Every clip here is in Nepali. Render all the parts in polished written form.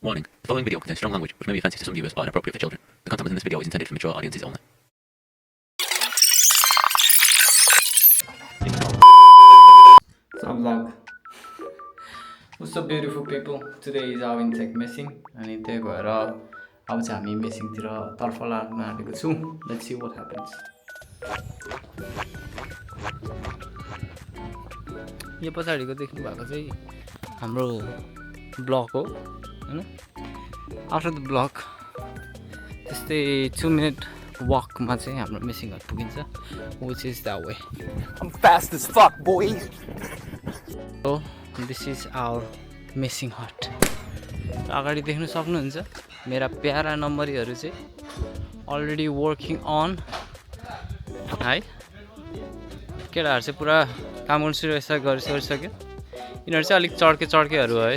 Warning: the following video contains strong language which may be offensive to some viewers or inappropriate for children. The content within this video is intended for mature audiences only. Vlog. What's up beautiful people? Today is our intake missing अनि त्यही भएर अब चाहिँ हामी मेसिङतिर तर्फ लाग्न आँटेको छौँ. Let's see what happens. यो पछाडिको देख्नु भएको चाहिँ हाम्रो ब्लक हो हैन. आफ्टर द ब्लक त्यस्तै 2 minute walkमा चाहिँ हाम्रो मेसिङ हट पुगिन्छ, which is that way. I'm fast as fuck, boy. So this is our missing hut. अगाडि देख्न सक्नुहुन्छ मेरा प्यारा नम्बरीहरू चाहिँ अलरेडी वर्किङ अन है. केटाहरू चाहिँ पुरा काम गर्न सुरु गरिसक्यो. यिनीहरू चाहिँ अलिक चड्केहरू है.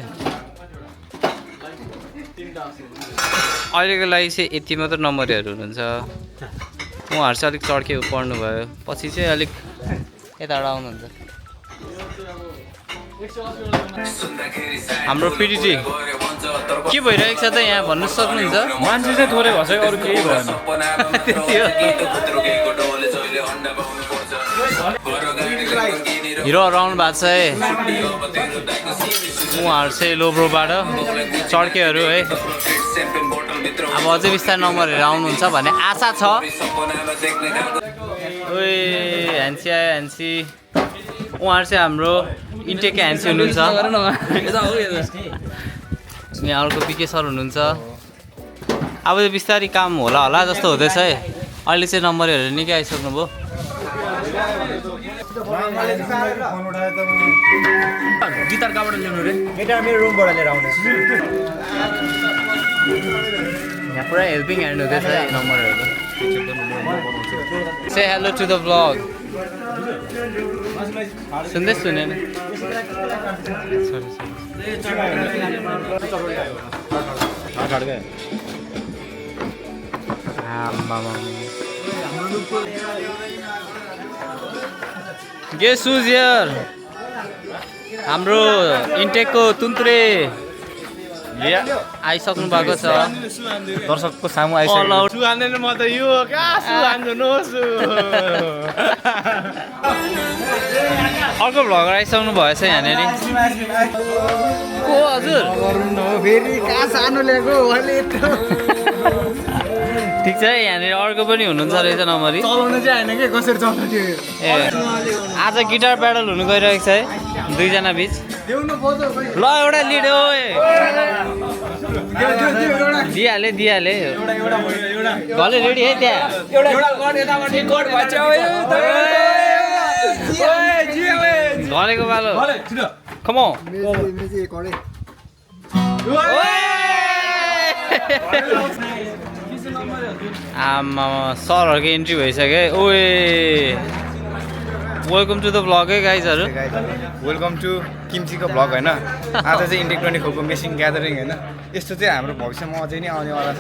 अहिलेको लागि चाहिँ यति मात्र नम्बरीहरू हुनुहुन्छ. उहाँहरू चाहिँ अलिक चड्के पढ्नु भयो, पछि चाहिँ अलिक यताबाट आउनुहुन्छ. हाम्रो पिडिटी के भइरहेको छ त यहाँ भन्नु सक्नुहुन्छ? मान्छे चाहिँ थोरै भन्छ, अरू केही भएन. हिरो आउनु भएको छ है. उहाँहरू चाहिँ लोब्रोबाट चड्केहरू है. अब अझै बिस्तारै नम्बरहरू आउनुहुन्छ भन्ने आशा छ. ओए ह्यान्सी आयो ह्यान्सी. उहाँहरू चाहिँ हाम्रो इन्टेककै ह्यान्सी हुनुहुन्छ. यहाँ अर्को पिके सर हुनुहुन्छ. अब चाहिँ बिस्तारै काम होला जस्तो हुँदैछ है. अहिले चाहिँ नम्बरहरू निकै आइसक्नु भयो. गिटार कहाँबाट ल्याउनु रे? गिटार मेरो रुमबाट लिएर आउने. यहाँ पुरा हेल्पिङ ह्यान्ड हुँदैछ है नम्बरहरू. से हेलो टु द भ्लग. सुन्दै सुनेन. Guess who's here? हाम्रो इन्टेकको तुन्तुरे आइसक्नु भएको छ. दर्शकको सामु आइसक्यो. सुहान्दैन म त यो कहाँ सुहान्छु नसु. अर्को भ्लगर आइसक्नु भएछ यहाँनिर. को हजुर? फेरि कहाँ सानो ल्याएको अहिले ठिक छ है. यहाँनिर अर्को पनि हुनुहुन्छ रहेछ नम्बरी. चलाउनु चाहिँ होइन कि कसरी चलाउनु त्यो. ए आज गिटार प्याडल हुनु गइरहेको छ है दुईजना बिच. ल एउटा लिड हो. दिइहाले भले रेडी है त्यहाँ. भनेको बालो कमो आमा सरहरूको इन्ट्री भइसक्यो. ओए वेलकम टु द भ्लग है गाइजहरू. वेलकम टु किम्चीको भ्लग होइन. आज चाहिँ इन्टेक 24 मेसिङ ग्यादरिङ होइन. यस्तो चाहिँ हाम्रो भविष्यमा अझै नै आउनेवाला छ.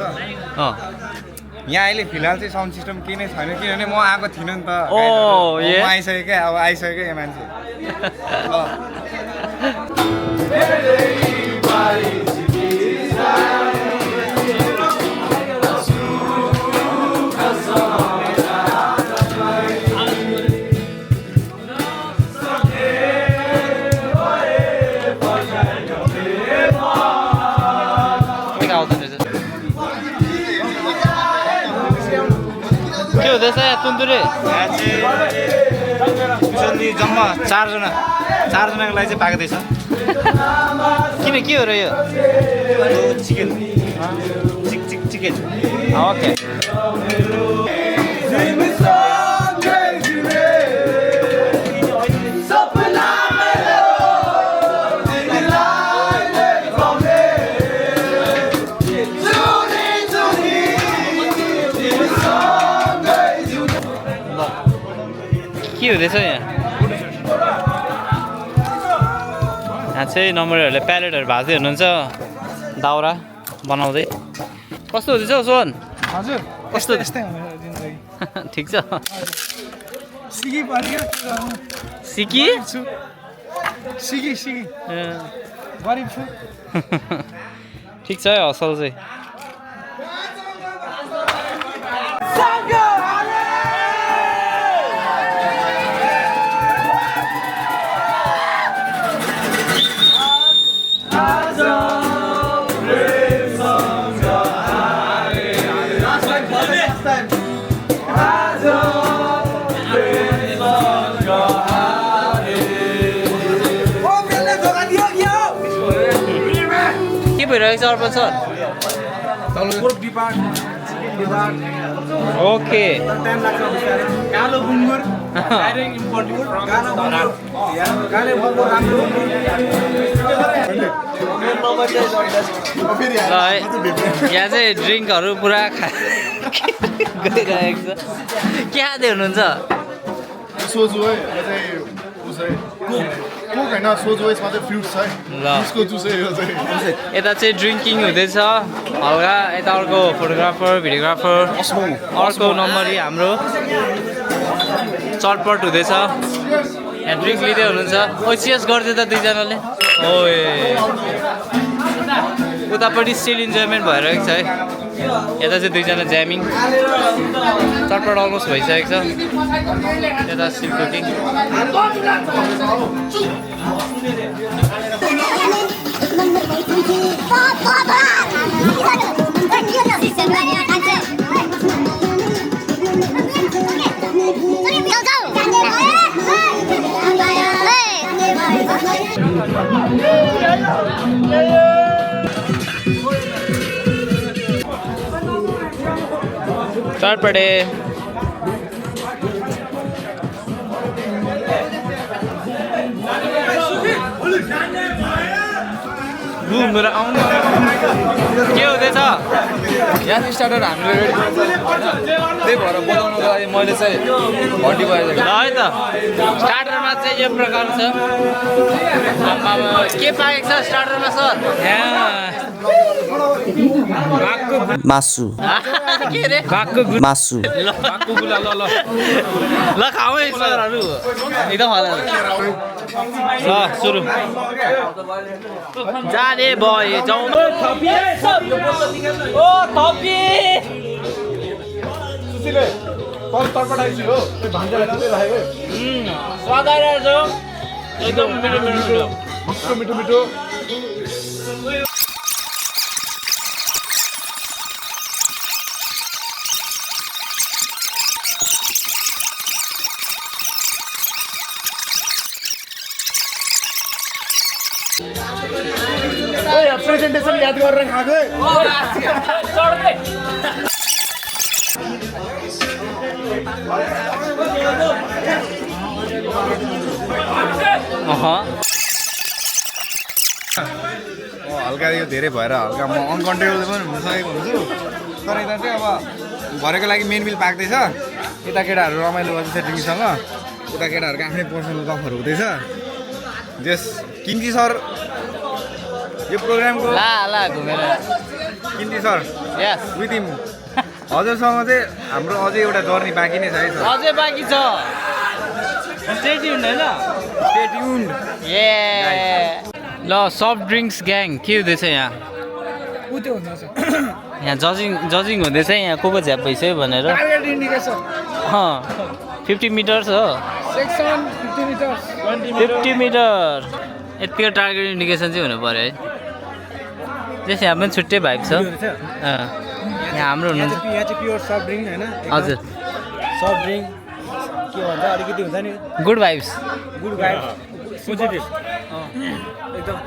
यहाँ अहिले फिलहाल चाहिँ साउन्ड सिस्टम केही नै छैन, किनभने म आएको थिइनँ नि त. आइसक्यो क्या, अब आइसक्यो यो मान्छे. के हुँदैछ यहाँ तुन्तुरे? जम्मा चारजनाको लागि चाहिँ पाक्दैछ. किन के हो र यो? चिकन. ओके. के हुँदैछ यहाँ चाहिँ नम्बरहरूले प्यालेटहरू भाँच्दै हुनुहुन्छ दाउरा बनाउँदै. कस्तो हुँदैछ सोन? हजुर कस्तो ठिक छ. सिकी गरिब छु. ठिक छ है असल चाहिँ के भइरहेको छ अर्पण सर ओके कालो बुङ्गुर ल है यहाँ चाहिँ ड्रिङ्कहरू पुरा गइरहेको छ के खाँदै हुनुहुन्छ सोजु है कोक होइन सोजु यसमा चाहिँ फ्रुट्स है ल उसको जुस है यो चाहिँ यता चाहिँ ड्रिङ्किङ हुँदैछ हल्का यता अर्को फोटोग्राफर भिडियोग्राफर अर्को नम्बरी हाम्रो चटपट हुँदैछ यहाँ ड्रिङ्क लिँदै हुनुहुन्छ ओ चियर्स गर्दै त दुईजनाले ओए उतापट्टि स्टिल इन्जोयमेन्ट भइरहेको छ है यता चाहिँ दुईजना ज्यामिङ चटपट अलमोस्ट भइसकेको छ यता स्टिल कुकिङ चटपटे घुमेर आउनु के हुँदैछ यहाँ स्टार्टर हामीले रेडी त्यही भएर बोलाउनुको लागि मैले चाहिँ भर्ती भइरहेको ल है त स्टार्टरमा चाहिँ यो प्रकार छ के पाएको छ स्टार्टरमा सर मासु के रे मासु ल खाऊ है सरहरू एकदम होला ल सुरु जाने भयो जाउँ ओ थपी स्वाद एकदम मिठो मिठो प्रेजेन्टेसन याद गरेर खाएको हल्का यो धेरै भएर हल्का म अनकन्ट्रोलेबल पनि हुन सकेको हुन्छु तर यता चाहिँ अब भरेको लागि मेन मिल पाक्दैछ यता केटाहरू रमाइलो गर्दैछ ड्रिङ्कसँग उता केटाहरूको आफ्नै पर्सनल गफहरू हुँदैछ जस किन्जी सर यो प्रोग्रामको ला घुमेर किन्जी सर यस विथ हिम हजुरसँग चाहिँ हाम्रो अझै एउटा जर्नी बाँकी नै छ है सर अझै बाँकी छ स्टे ट्युन्ड हैन स्टे ट्युन्ड ए ल सफ्ट ड्रिङ्क्स ग्याङ के हुँदैछ यहाँ यहाँ जजिङ हुँदैछ यहाँ को झ्याप भइसक्यो भनेर 50 मिटर्स हो 50 मिटर यतिको टार्गेट इन्डिकेसन चाहिँ हुनु पऱ्यो है त्यसै यहाँ पनि छुट्टै भाइब छ यहाँ हाम्रो हुनुहुन्छ यहाँ चाहिँ प्योर सफ्ट ड्रिङ्क होइन हजुर सफ्ट ड्रिङ्क के भन्छ अलिकति हुन्छ नि good vibes good vibes positive एकदम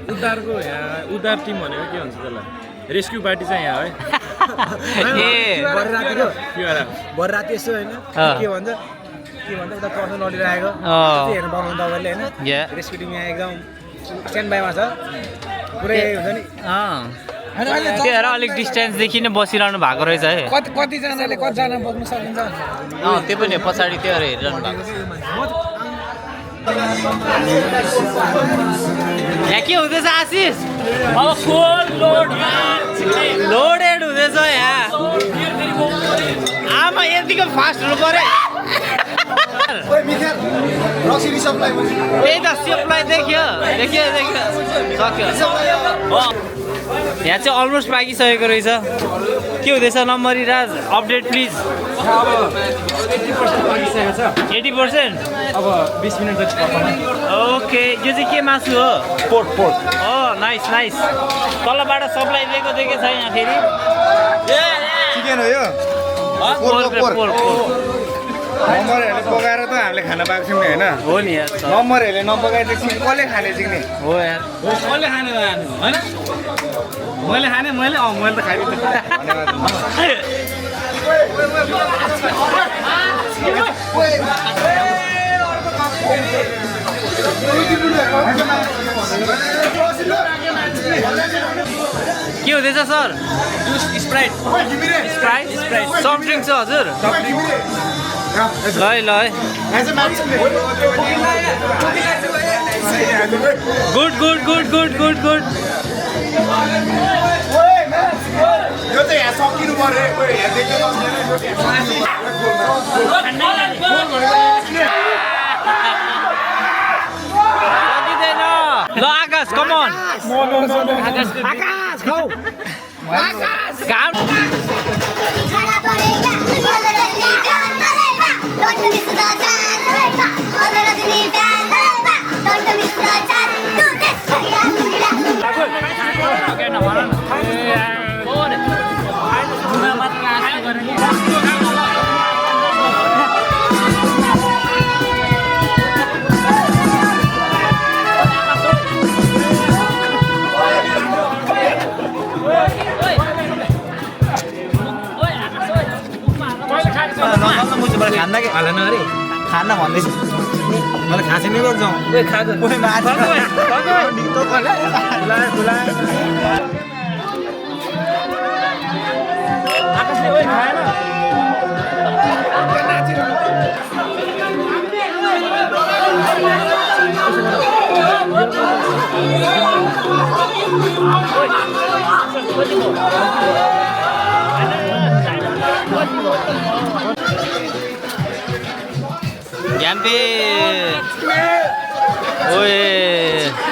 उद्धारको यहाँ उद्धार टिम भनेको के भन्छ त्यसलाई रेस्क्यु पार्टी चाहिँ यहाँ है ए भरे रातिको के भएर भरे राति यसो होइन के भन्छ उता पर्सन लडिरहेको हेर्नु पाउनु तपाईँले होइन या रेस्क्यु टिम यहाँ एकदम स्ट्यान्ड बाईमा छ पुरै हुन्छ नि त्यही भएर अलिक डिस्टेन्सदेखि नै बसिरहनु भएको रहेछ है कतिजनाले कतिजना बोक्नु सकिन्छ त्यो पनि पछाडि त्यो हेरिरहनु भएको यहाँ के हुँदैछ आशिष अब फुल लोडेड हुँदैछ यहाँ आमा यतिको फास्ट हुनु पर्यो त्यही त सेपलाई देखियो सक्यो यहाँ चाहिँ अलमोस्ट पाकिसकेको रहेछ के हुँदैछ नम्बरी राज अपडेट प्लिज 80% अब 20 मिनट जति पकाउनु ओके यो चाहिँ के मासु हो पोर्क नाइस तलबाट सप्लाई दिएको छ यहाँ फेरि चिकन हो यो नम्बरहरूले पकाएर त हामीले खाना पाएको छौँ होइन हो नि यार नम्बरहरूले नपकाएदेखि कसले खाने सिक्ने हो यार मैले खाने होइन मैले खाने मैले त खाइदिन्छु के हुँदैछ सर स्प्राइट सफ्ट ड्रिङ्क छ हजुर ल गुड यो चाहिँ यहाँ सकिनु पर्यो यहाँ देख्नु सकिँदैन ल आकाश कम अन आकाश खाऊ घाम खाना के हालेन अरे खाना भन्दैछु मलाई खाँसी नै गर्छौँ Yampi, ओए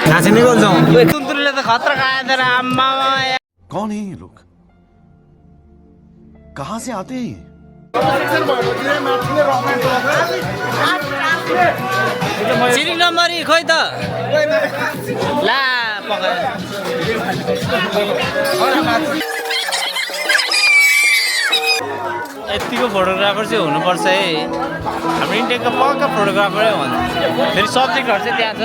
खाँसी नै गर्छौँ तुन्तुरले त खतरा खायो तर आम्मा कौन है ये लोग कहाँ से आते हैं चिनी नम्बरी खोइ त ला पकायो यतिको फोटोग्राफर चाहिँ हुनुपर्छ है हाम्रो इन्डियाको पक्का फोटोग्राफरै हो भने फेरि सब्जेक्टहरू चाहिँ त्यहाँ छ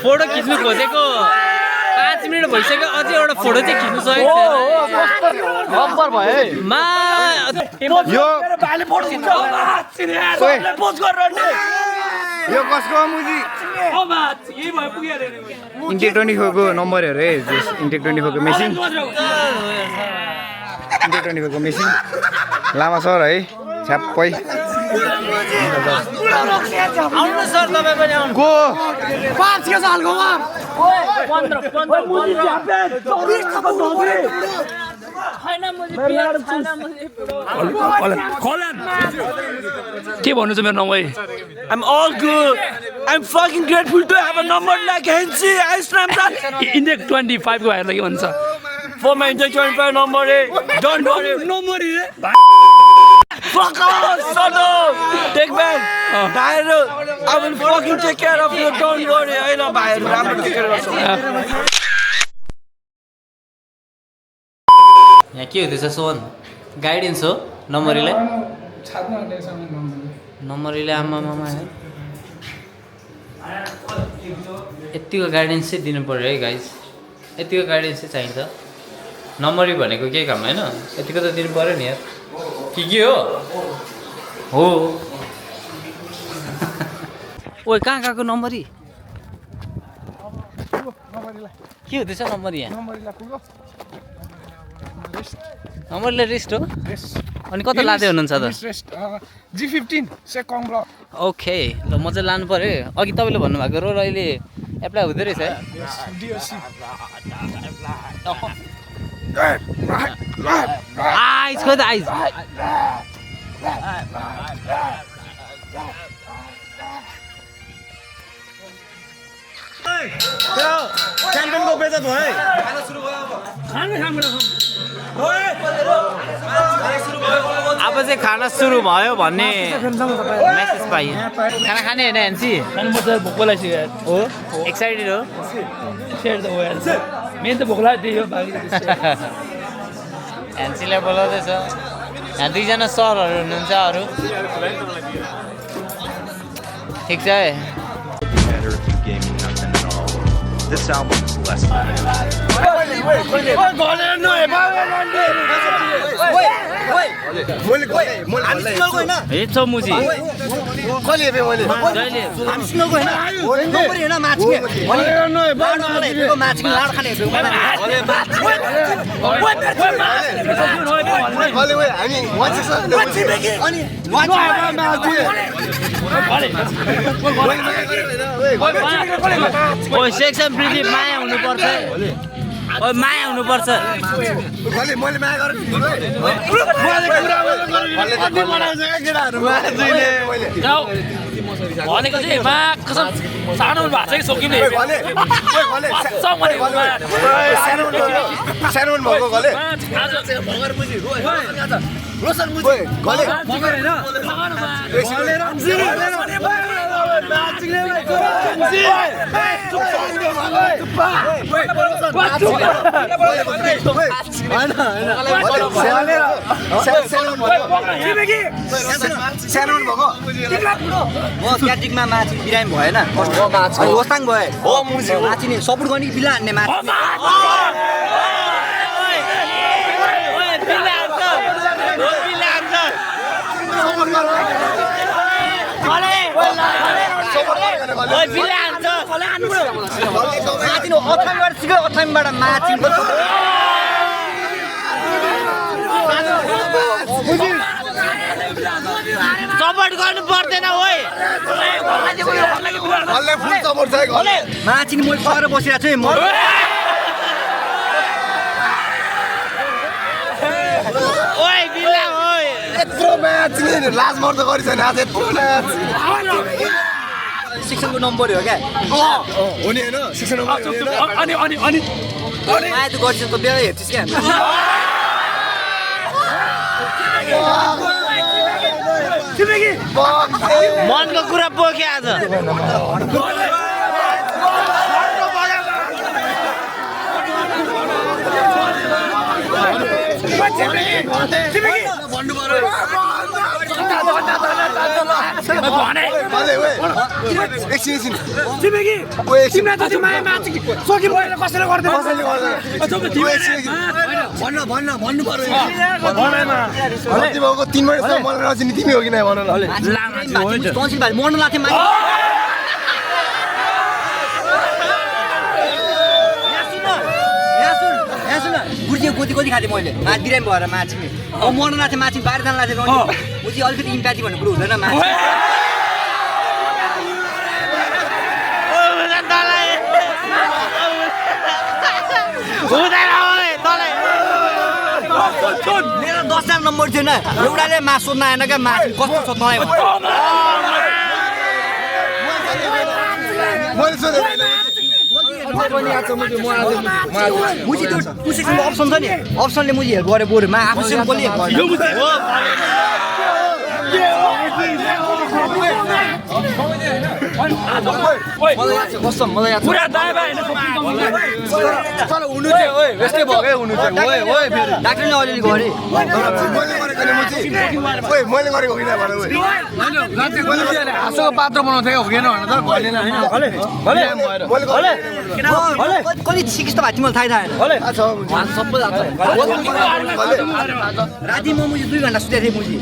फोटो खिच्नु खोजेको 5 मिनट भइसक्यो अझै एउटा फोटो चाहिँ खिच्नु सकेको यो कसको मुजी इन्टेक 24 को नम्बरहरू है इन्टेक 24 को मेसिन इन्टेक 24 को मेसिन लामा सर है छ्याप्पै आउनु सर तपाईँ पनि आउनु को 5 के साल को 15 के भन्नु छ मेरो number I'm all good. I'm fucking grateful to have a number like Hensi. I snapped that. Index 25 को हेर्दा के भन्छ For my Index 25 number don't worry. Number Fuck off, shut up. Take back. Bhairu, I will fucking take care of you. Don't worry. I know Bhairu. I'm going to take care of you. यहाँ के हुँदैछ सोन गाइडेन्स हो नम्बरीलाई नम्बरीले आमा मामा है यतिको गाइडेन्स चाहिँ दिनु पर्यो है गाइस यतिको गाइडेन्स चाहिँ चाहिन्छ नम्बरी भनेको केही काम होइन यतिको त दिनु पऱ्यो नि यार के हो ओइ कहाँ गएको नम्बरी के हुँदैछ नम्बरी यहाँ नम्बरीलाई रेस्ट हो अनि कता लाँदै हुनुहुन्छ त G15 सेकङ ब्लक ओके ल म चाहिँ लानु पऱ्यो अघि तपाईँले भन्नुभएको रोल अहिले एप्लाई हुँदै रहेछ है आइज खोइ त आइज च्याम्पियनको बेजत भयो है अब चाहिँ खाना सुरु भयो भन्ने मेसेज पाएँ खाना खाने होइन हेन्सी भोक लागिसक्यो हो एक्साइटेड हो सेयर त भइहाल्छ मेन त भोक लाग्यो हेन्सीलाई बोलाउँदैछ यहाँ दुईजना सरहरू हुनुहुन्छ अरू ठिक छ है This album is less than हेर्छौ मुजी ओ सेक्सन प्रिति माया हुनुपर्छ ओ माया हुनुपर्छ भनेको चाहिँ मा कसम सानो भएको छ कि सोकिने क्याट्रिकमा माछी बिरामी भएन होस्ताङ भयो माछी नि सपोर्ट गर्ने बिला हान्ने माछी अथामबाट माछी सपोर्ट गर्नु पर्दैन ओइ माछी नि मैले सर बसिरहेको छु म ओइ बिल्ला ओइ यत्रो म्याच लाज मर्दो गरिसकेन आज यत्रो म्याच शिक्षणको नम्बर हो क्या हो नि होइन शिक्षण माया त गर्छ त बिहा हेर्छस् क्या मनको कुरा पोख्यो आज तिमी हो कि नै भन मर्नु लाग्थ्यो गुर्जी गोती गोती खाथेँ मैले माछी बिरामी भएर माछी मर्नु लाग्थ्यो माछी बाहिर जानु लाग्थ्यो ऊ चाहिँ अलिकति इम्प्याथी भन्ने कुरो हुँदैन माछी मेरो 10 नम्बर थिएन एउटाले मासु सोध्न आएन क्या माछी कस्तो छ तँलाई मुजी त्यो पुसेक्सनको अप्सन छ नि अप्सनले मुजी हेल्प गरे बरु मा आफू सिम्पली हेल्प गरे पुरा दायाँ बायाँ तर हुनु चाहिँ ओइ यस्तै भयो क्या हुनु चाहिँ ओइ ओइ फेरि डाक्टरले अलिअलि गरे मैले गरेको होइन भने हाँसोको पात्र बनाउँथेँ हो कि भनेर त कति सिकिस त भाइ तिमीलाई थाहै थाहा सबै राति म मुजी 2 घन्टा सुतेको थिएँ मुजी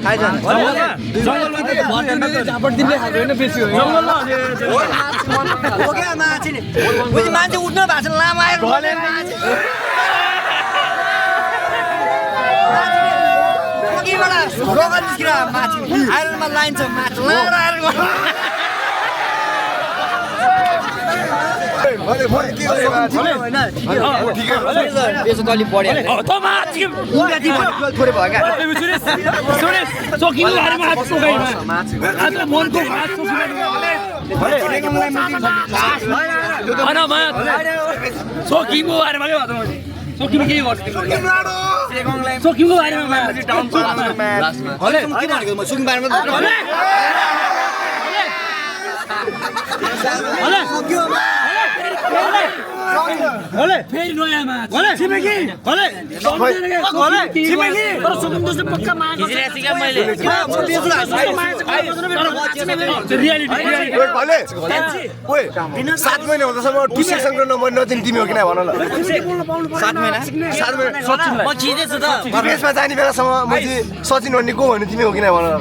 थाहै छैन मान्छेले मुजी मान्छे उठ्नु भएको छ लामो आएर रोगन निस्किएर माछी आइरनमा लाइन छ माछी लाएर आएर अलिक बढ्यो थोरै भयो क्या सोकिङको बारेमा के भन्छ सोकिङ के गर्छ सोकिङको बारेमा सुकिङ बारेमा फेरि नयाँ माछ छिमेकी तर सुकुम जस्तो पक्का माछ मैले ओइ 7 महिना हुँदासम्म टुसेसँग नम्बर नदिन तिमी हो कि भन ल 7 महिना म खिचेछु त विदेशमा जाने बेलासम्म मैले सचिन भन्ने को भन्नु तिमी हो कि भन ल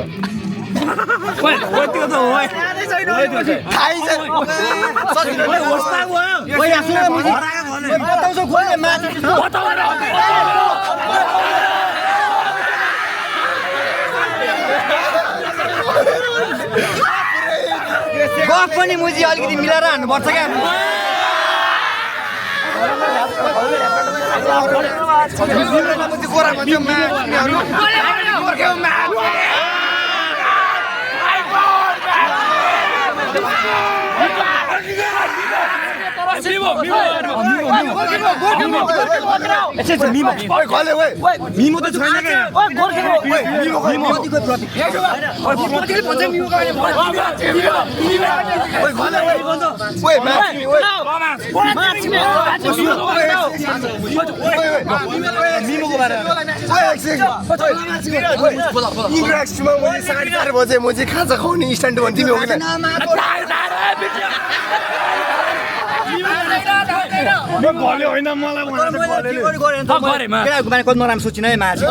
थाहै छैन सचिन गफ पनि मुजी अलिकति मिलाएर हान्नुपर्छ क्या मिमो त छैन क्या 4:30 बजे म चाहिँ खाजा खुवाउने स्ट्यान्ड भन् तिमी हो कि नराम्रो सोचिन है माछी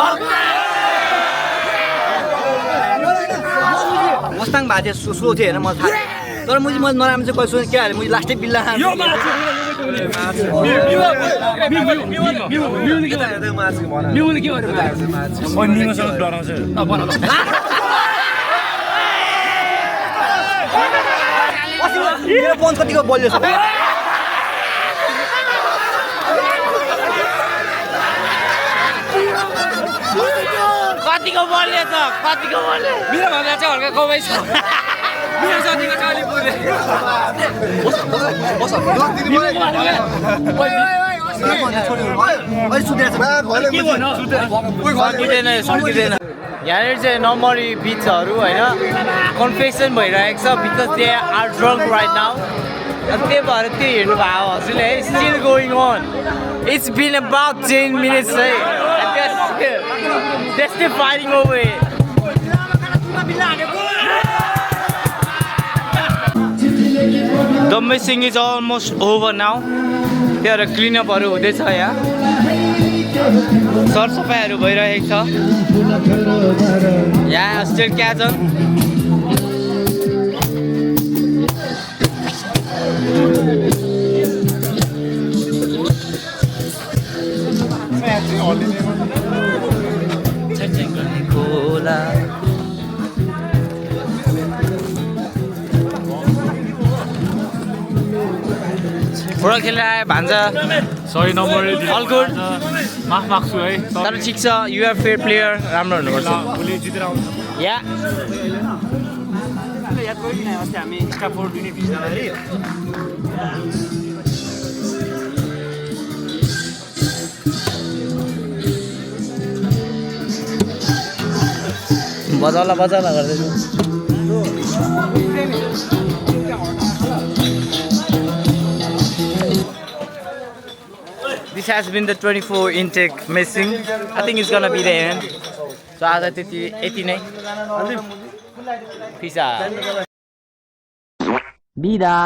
मस्ताङ भाजे स्लो थियो होइन मलाई थाहा तर मुझे म नराम्रो चाहिँ कसो के हाले मुझे लास्टै बिल्ला मेरो फोन कतिको बलियो छ कतिको बलियो छ कतिको बलियो मेरो भन्दा चाहिँ हल्का कमै छ मेरो जतिको चाली पुग्यो यहाँनिर चाहिँ नम्बरी बिचहरू होइन कन्फेक्सन भइरहेको छ because they are drunk right now त्यही भएर त्यो हेर्नु भयो हजुरले है still going on it's been about 10 minutes है they're still fighting over it the missing is almost over now त्यहाँ क्लिनअपहरू हुँदैछ यहाँ सरसफाइहरू भइरहेको छ यहाँ स्टिल क्याजन फुटबल खेलेर आयो भान्जा सही नम्बर अल गुड माफ माग्छु है तर ठिक छ यु आर फेयर प्लेयर राम्रो हुनुपर्छ भोलि जितेर आउँछ या याद गरिदिनु अस्ति हामी स्टाफोर्ड युनिटी जाँदाखेरि बजाउला गर्दैछु This has been the 24 intake missing. I think it's gonna be the end. So आज यति नै. Peace out. बिदा